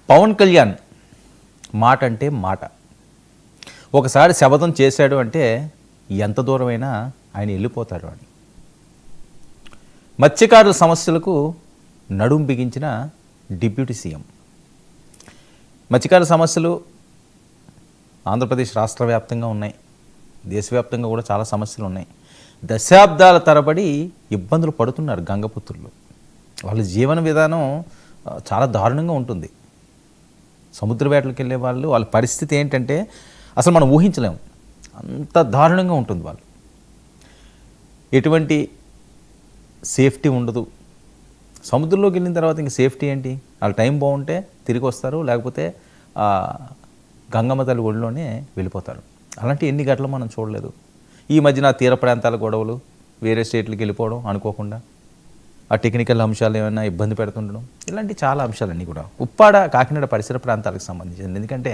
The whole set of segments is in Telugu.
పవన్ కళ్యాణ్ మాట అంటే మాట. ఒకసారి శపథం చేశాడు అంటే ఎంత దూరమైనా ఆయన వెళ్ళిపోతారు అని. మత్స్యకారుల సమస్యలకు నడుం బిగించిన డిప్యూటీ సీఎం. మత్స్యకారుల సమస్యలు ఆంధ్రప్రదేశ్ రాష్ట్ర వ్యాప్తంగా ఉన్నాయి, దేశవ్యాప్తంగా కూడా చాలా సమస్యలు ఉన్నాయి. దశాబ్దాల తరబడి ఇబ్బందులు పడుతున్నారు గంగపుత్రులు. వాళ్ళ జీవన విధానం చాలా దారుణంగా ఉంటుంది. సముద్ర వేటలకు వెళ్ళే వాళ్ళు, వాళ్ళ పరిస్థితి ఏంటంటే అసలు మనం ఊహించలేము, అంత దారుణంగా ఉంటుంది. వాళ్ళు ఎటువంటి సేఫ్టీ ఉండదు. సముద్రంలోకి వెళ్ళిన తర్వాత ఇంక సేఫ్టీ ఏంటి? వాళ్ళ టైం బాగుంటే తిరిగి వస్తారు, లేకపోతే గంగమ్మ తల్లి ఒడిలోనే వెళ్ళిపోతారు. అలాంటి ఎన్ని గంటలు మనం చూడలేదు. ఈ మధ్యన తీర ప్రాంతాల గొడవలు, వేరే స్టేట్లకు వెళ్ళిపోవడం అనుకోకుండా, ఆ టెక్నికల్ అంశాలు ఏమైనా ఇబ్బంది పెడుతుండడం, ఇలాంటి చాలా అంశాలన్నీ కూడా ఉప్పాడ కాకినాడ పరిసర ప్రాంతాలకు సంబంధించింది. ఎందుకంటే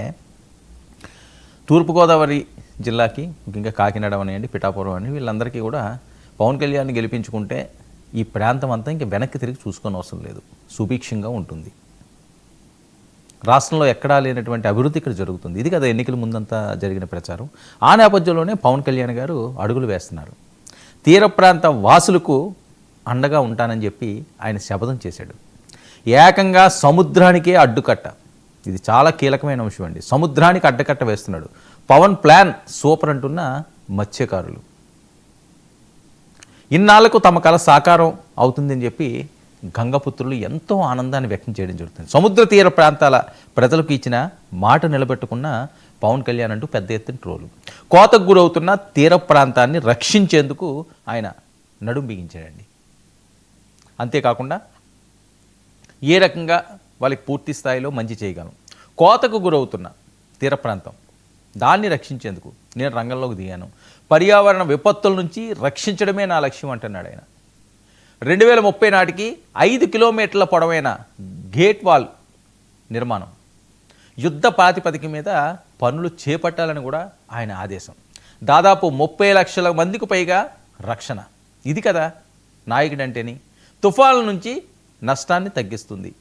తూర్పుగోదావరి జిల్లాకి, ముఖ్యంగా కాకినాడ అనేయండి, పిఠాపురం అని, వీళ్ళందరికీ కూడా పవన్ కళ్యాణ్ని గెలిపించుకుంటే ఈ ప్రాంతం అంతా ఇంకా వెనక్కి తిరిగి చూసుకొని అవసరం లేదు, సుభిక్షంగా ఉంటుంది. రాష్ట్రంలో ఎక్కడా లేనటువంటి అభివృద్ధి ఇక్కడ జరుగుతుంది. ఇది కదా ఎన్నికల ముందంతా జరిగిన ప్రచారం. ఆ నేపథ్యంలోనే పవన్ కళ్యాణ్ గారు అడుగులు వేస్తున్నారు. తీర ప్రాంత వాసులకు అండగా ఉంటానని చెప్పి ఆయన శపథం చేశాడు. ఏకంగా సముద్రానికే అడ్డుకట్ట. ఇది చాలా కీలకమైన అంశం అండి. సముద్రానికి అడ్డకట్ట వేస్తున్నాడు. పవన్ ప్లాన్ సూపర్ అంటున్న మత్స్యకారులు. ఇన్నాళ్లకు తమ కళ సాకారం అవుతుందని చెప్పి గంగపుత్రులు ఎంతో ఆనందాన్ని వ్యక్తం చేయడం జరుగుతుంది. సముద్ర తీర ప్రాంతాల ప్రజలకు ఇచ్చిన మాట నిలబెట్టుకున్న పవన్ కళ్యాణ్ అంటూ పెద్ద ఎత్తున ట్రోలు. కోతకు గురవుతున్న తీర ప్రాంతాన్ని రక్షించేందుకు ఆయన నడుం బిగించాడండి. అంతేకాకుండా ఏ రకంగా వాళ్ళకి పూర్తి స్థాయిలో మంచి చేయగలం, కోతకు గురవుతున్న తీర ప్రాంతం దాన్ని రక్షించేందుకు నేను రంగంలోకి దిగాను, పర్యావరణ విపత్తుల నుంచి రక్షించడమే నా లక్ష్యం అంటున్నాడు ఆయన. 2030 నాటికి 5 కిలోమీటర్ల పొడవైన గేట్ వాల్ నిర్మాణం, యుద్ధ ప్రాతిపదిక మీద పనులు చేపట్టాలని కూడా ఆయన ఆదేశం. దాదాపు 30 లక్షల మందికి పైగా రక్షణ. ఇది కదా నాయకుడు అంటేని. తుఫాన్ల నుంచి నష్టాన్ని తగ్గిస్తుంది.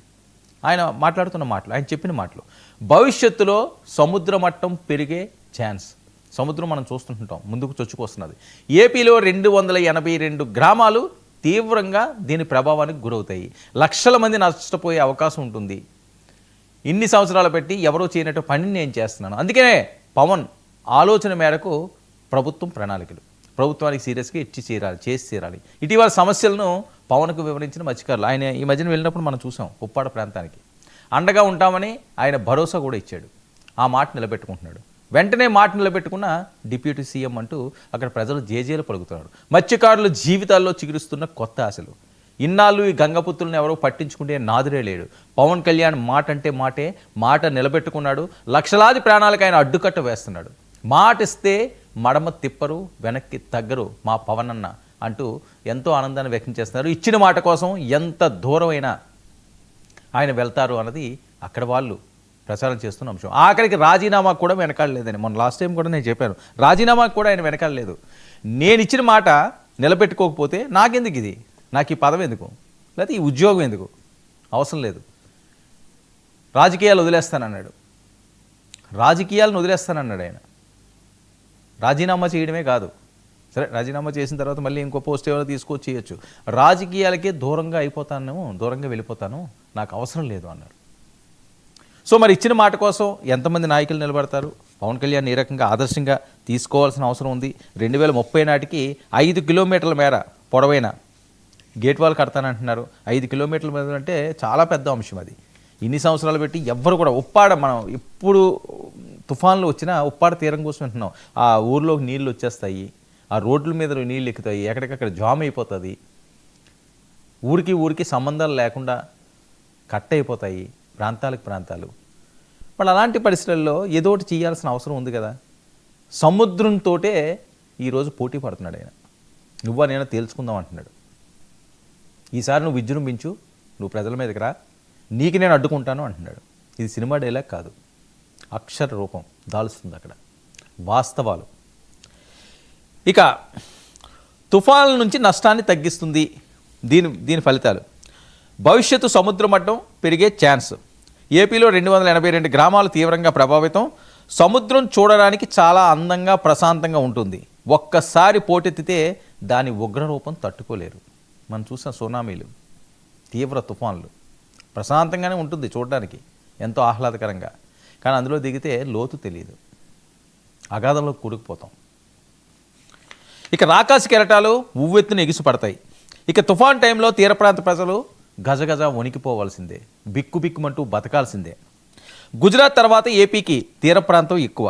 ఆయన మాట్లాడుతున్న మాటలు, ఆయన చెప్పిన మాటలు. భవిష్యత్తులో సముద్ర మట్టం పెరిగే ఛాన్స్. సముద్రం మనం చూస్తుంటాం, ముందుకు చొచ్చుకొస్తున్నది. ఏపీలో 282 గ్రామాలు తీవ్రంగా దీని ప్రభావానికి గురవుతాయి. లక్షల మంది నష్టపోయే అవకాశం ఉంటుంది. ఇన్ని సంవత్సరాలు పెట్టి ఎవరో చేయనట్టు పనిని నేను చేస్తున్నాను. అందుకనే పవన్ ఆలోచన మేరకు ప్రభుత్వం ప్రణాళికలు, ప్రభుత్వానికి సీరియస్గా చేసి తీరాలి. ఇటీవల సమస్యలను పవన్కు వివరించిన మత్స్యకారులు. ఆయన ఈ మధ్యన వెళ్ళినప్పుడు మనం చూసాం ఉప్పాడ ప్రాంతానికి. అండగా ఉంటామని ఆయన భరోసా కూడా ఇచ్చాడు. ఆ మాట నిలబెట్టుకుంటున్నాడు. వెంటనే మాట నిలబెట్టుకున్న డిప్యూటీ సీఎం అంటూ అక్కడ ప్రజలు జేజేలు పలుకుతున్నారు. మత్స్యకారుల జీవితాల్లో చిగురుస్తున్న కొత్త ఆశలు. ఇన్నాళ్ళు ఈ గంగపుత్రులను ఎవరో పట్టించుకుంటే నాదురే లేడు. పవన్ కళ్యాణ్ మాట అంటే మాటే, మాట నిలబెట్టుకున్నాడు. లక్షలాది ప్రాణాలకు ఆయన అడ్డుకట్ట వేస్తున్నాడు. మాట ఇస్తే మడమ తిప్పరు, వెనక్కి తగ్గరు మా పవన్ అన్న అంటూ ఎంతో ఆనందాన్ని వ్యక్తం చేస్తున్నారు. ఇచ్చిన మాట కోసం ఎంత దూరమైనా ఆయన వెళ్తారు అన్నది అక్కడ వాళ్ళు ప్రచారం చేస్తున్న అంశం. ఆఖరికి రాజీనామా కూడా వెనకాడలేదని మొన్న లాస్ట్ టైం కూడా నేను చెప్పాను. రాజీనామాకు కూడా ఆయన వెనకాడలేదు. నేను ఇచ్చిన మాట నిలబెట్టుకోకపోతే నాకెందుకు ఇది, నాకు ఈ పదవి ఎందుకు, లేకపోతే ఈ ఉద్యోగం ఎందుకు, అవసరం లేదు, రాజకీయాలు వదిలేస్తానన్నాడు. రాజకీయాలను వదిలేస్తానన్నాడు ఆయన. రాజీనామా చేయడమే కాదు, సరే రాజీనామా చేసిన తర్వాత మళ్ళీ ఇంకో పోస్ట్ ఎవరో తీసుకొచ్చి చేయొచ్చు. రాజకీయాలకే దూరంగా అయిపోతాను, దూరంగా వెళ్ళిపోతాను, నాకు అవసరం లేదు అన్నారు. సో మరి ఇచ్చిన మాట కోసం ఎంతమంది నాయకులు నిలబడతారు? పవన్ కళ్యాణ్ ఈ రకంగా ఆదర్శంగా తీసుకోవాల్సిన అవసరం ఉంది. 2030 నాటికి 5 కిలోమీటర్ల మేర పొడవైన గేట్ వాల్ కడతానంటున్నారు. 5 కిలోమీటర్ల మేర అంటే చాలా పెద్ద అంశం అది. ఇన్ని సంవత్సరాలు పెట్టి ఎవ్వరు కూడా ఉప్పాడ, మనం ఇప్పుడు తుఫాన్లు వచ్చినా ఉప్పాడ తీరం కోసం అంటున్నాం. ఆ ఊర్లోకి నీళ్ళు వచ్చేస్తాయి, ఆ రోడ్ల మీద నీళ్ళు ఎక్కుతాయి, ఎక్కడికక్కడ జామ్ అయిపోతుంది, ఊరికి సంబంధాలు లేకుండా కట్ అయిపోతాయి ప్రాంతాలకు ప్రాంతాలు. మరి అలాంటి పరిస్థితుల్లో ఏదో ఒకటి చేయాల్సిన అవసరం ఉంది కదా. సముద్రంతో ఈరోజు పోటీ పడుతున్నాడు ఆయన. నువ్వా నేను తేల్చుకుందాం అంటున్నాడు. ఈసారి నువ్వు విజృంభించు, నువ్వు ప్రజల మీదకి రా, నీకు నేను అడ్డుకుంటాను అంటున్నాడు. ఇది సినిమా డైలాగ్ కాదు, అక్షర రూపం దాల్స్తుంది అక్కడ, వాస్తవాలు. ఇక తుఫాన్ల నుంచి నష్టాన్ని తగ్గిస్తుంది దీని ఫలితాలు. భవిష్యత్తు సముద్ర మట్టం పెరిగే ఛాన్స్. ఏపీలో 282 గ్రామాలు తీవ్రంగా ప్రభావితం. సముద్రం చూడడానికి చాలా అందంగా ప్రశాంతంగా ఉంటుంది. ఒక్కసారి పోటెత్తితే దాని ఉగ్రరూపం తట్టుకోలేరు. మనం చూసిన సునామీలు, తీవ్ర తుఫాన్లు ప్రశాంతంగానే ఉంటుంది చూడడానికి, ఎంతో ఆహ్లాదకరంగా. కానీ అందులో దిగితే లోతు తెలియదు, అగాధంలో కూడుకుపోతాం. ఇక రాకాసి కెరటాలు ఉవ్వెత్తున ఎగిసిపడతాయి. ఇక తుఫాన్ టైంలో తీర ప్రాంత ప్రజలు గజగజ వణికిపోవాల్సిందే, బిక్కుబిక్కుమంటూ బతకాల్సిందే. గుజరాత్ తర్వాత ఏపీకి తీర ప్రాంతం ఎక్కువ.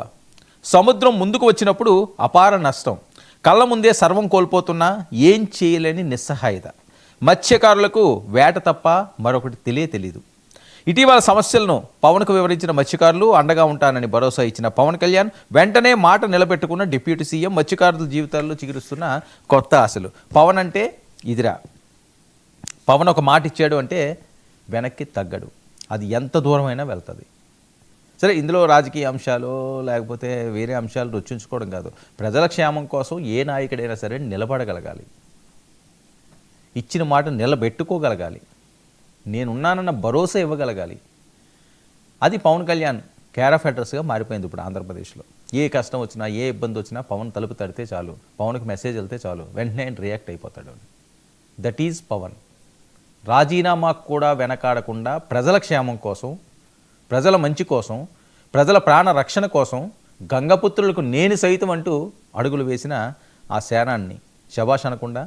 సముద్రం ముందుకు వచ్చినప్పుడు అపార నష్టం. కళ్ళ ముందే సర్వం కోల్పోతున్నా ఏం చేయలేని నిస్సహాయత. మత్స్యకారులకు వేట తప్ప మరొకటి తెలీదు. ఇటీవల సమస్యలను పవన్కు వివరించిన మత్స్యకారులు అండగా ఉంటానని భరోసా ఇచ్చిన పవన్ కళ్యాణ్ వెంటనే మాట నిలబెట్టుకున్న డిప్యూటీ సీఎం మత్స్యకారుల జీవితాల్లో చిగురుస్తున్న కొత్త ఆశలు. పవన్ అంటే ఇదిరా, పవన్ ఒక మాట ఇచ్చాడు అంటే వెనక్కి తగ్గడు, అది ఎంత దూరమైనా వెళ్తుంది. సరే, ఇందులో రాజకీయ అంశాలు లేకపోతే వేరే అంశాలు రుచించుకోవడం కాదు. ప్రజల క్షేమం కోసం ఏ నాయకుడైనా సరే నిలబడగలగాలి, ఇచ్చిన మాట నిలబెట్టుకోగలగాలి, నేనున్నానన్న భరోసా ఇవ్వగలగాలి. అది పవన్ కళ్యాణ్ కేర్ ఆఫ్ అడ్రస్గా మారిపోయింది ఇప్పుడు ఆంధ్రప్రదేశ్లో. ఏ కష్టం వచ్చినా, ఏ ఇబ్బంది వచ్చినా పవన్ తలుపు తడితే చాలు, పవన్కి మెసేజ్ వెళ్తే చాలు, వెంటనే రియాక్ట్ అయిపోతాడు. That is Pawan. రాజీనామాకు కూడా వెనకాడకుండా ప్రజల క్షేమం కోసం, ప్రజల మంచి కోసం, ప్రజల ప్రాణ రక్షణ కోసం గంగపుత్రులకు నేను సైతం అంటూ అడుగులు వేసిన ఆ సేనాన్ని శభాష్ అనకుండా